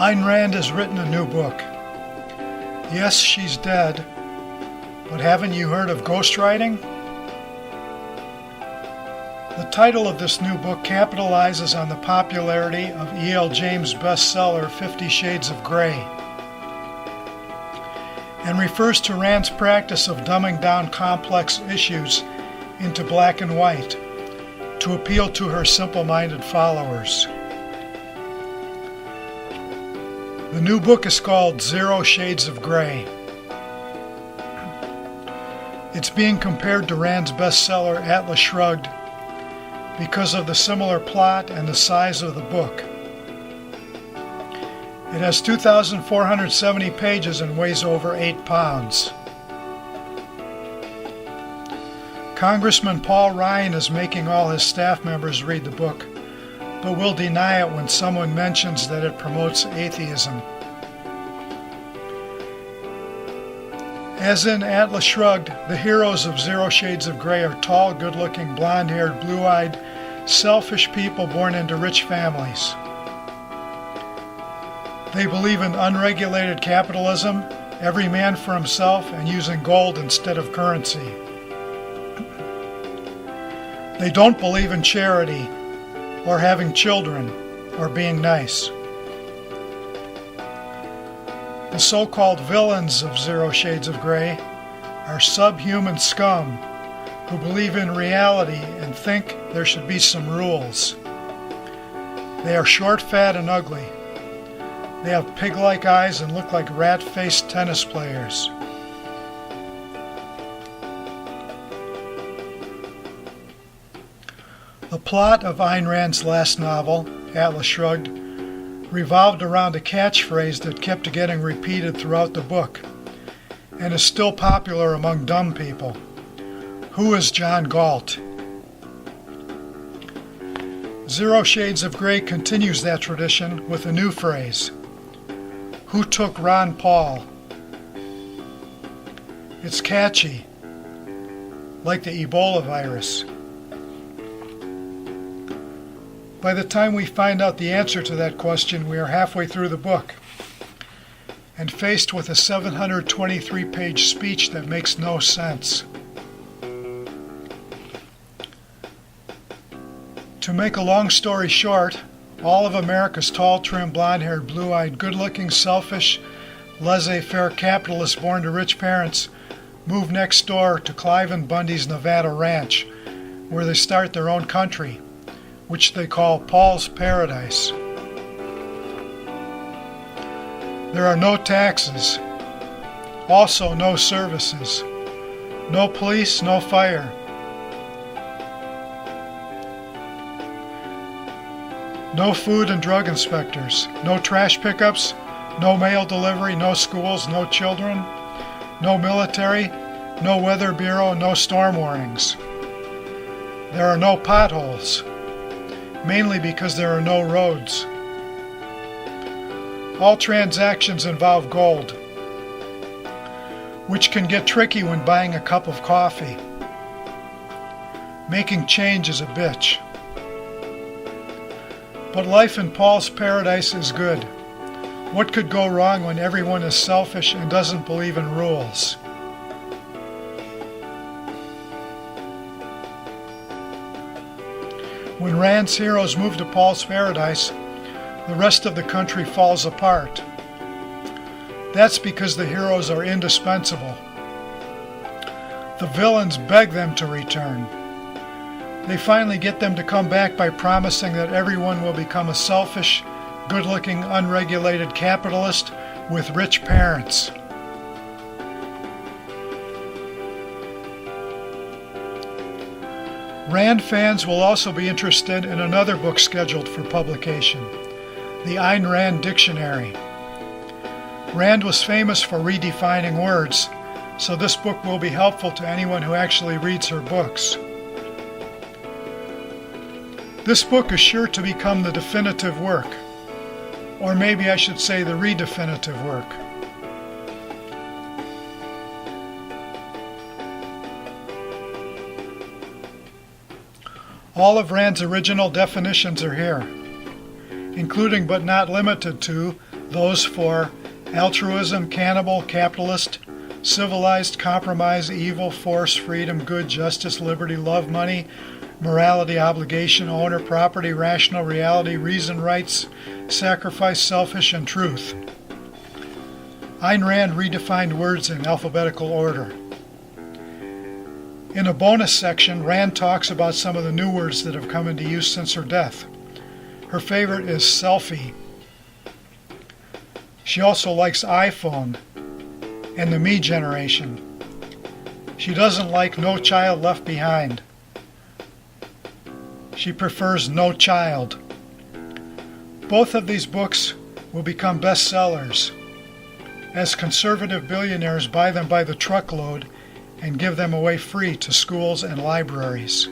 Ayn Rand has written a new book. Yes, she's dead, but haven't you heard of ghostwriting? The title of this new book capitalizes on the popularity of E.L. James' bestseller 50 Shades of Grey and refers to Rand's practice of dumbing down complex issues into black and white to appeal to her simple-minded followers. The new book is called 0 Shades of Grey. It's being compared to Rand's bestseller ATLAS Shrugged because of the similar plot and the size of the book. It has 2,470 pages and weighs over 8 pounds. Congressman Paul Ryan is making all his staff members read the book, but will deny it when someone mentions that it promotes atheism. As in Atlas Shrugged, the heroes of 0 Shades of Grey are tall, good-looking, blonde-haired, blue-eyed, selfish people born into rich families. They believe in unregulated capitalism, every man for himself, and using gold instead of currency. They don't believe in charity, or having children, or being nice. The so-called villains of 0 Shades of Grey are subhuman scum who believe in reality and think there should be some rules. They are short, fat, and ugly. They have pig-like eyes and look like rat-faced tennis players. The plot of Ayn Rand's last novel, Atlas Shrugged, revolved around a catchphrase that kept getting repeated throughout the book and is still popular among dumb people. Who is John Galt? 0 Shades of Grey continues that tradition with a new phrase. Who took Ron Paul? It's catchy, like the Ebola virus. By the time we find out the answer to that question, we are halfway through the book and faced with a 723-page speech that makes no sense. To make a long story short, all of America's tall, trim, blonde-haired, blue-eyed, good-looking, selfish, laissez-faire capitalists born to rich parents move next door to Clive and Bundy's Nevada ranch, where they start their own country, which they call Paul's Paradise. There are no taxes, also no services, no police, no fire. No food and drug inspectors, no trash pickups, no mail delivery, no schools, no children, no military, no weather bureau, no storm warnings. There are no potholes, mainly because there are no roads. All transactions involve gold, which can get tricky when buying a cup of coffee. Making change is a bitch. But life in Paul's Paradise is good. What could go wrong when everyone is selfish and doesn't believe in rules? When Rand's heroes move to Paul's Paradise, the rest of the country falls apart. That's because the heroes are indispensable. The villains beg them to return. They finally get them to come back by promising that everyone will become a selfish, good-looking, unregulated capitalist with rich parents. Rand fans will also be interested in another book scheduled for publication, the Ayn Rand Dictionary. Rand was famous for redefining words, so this book will be helpful to anyone who actually reads her books. This book is sure to become the definitive work, or maybe I should say the redefinitive work. All of Rand's original definitions are here, including but not limited to those for altruism, cannibal, capitalist, civilized, compromise, evil, force, freedom, good, justice, liberty, love, money, morality, obligation, owner, property, rational, reality, reason, rights, sacrifice, selfish, and truth. Ayn Rand redefined words in alphabetical order. In a bonus section, Rand talks about some of the new words that have come into use since her death. Her favorite is selfie. She also likes iPhone and the me generation. She doesn't like No Child Left Behind. She prefers No Child. Both of these books will become bestsellers as conservative billionaires buy them by the truckload and give them away free to schools and libraries.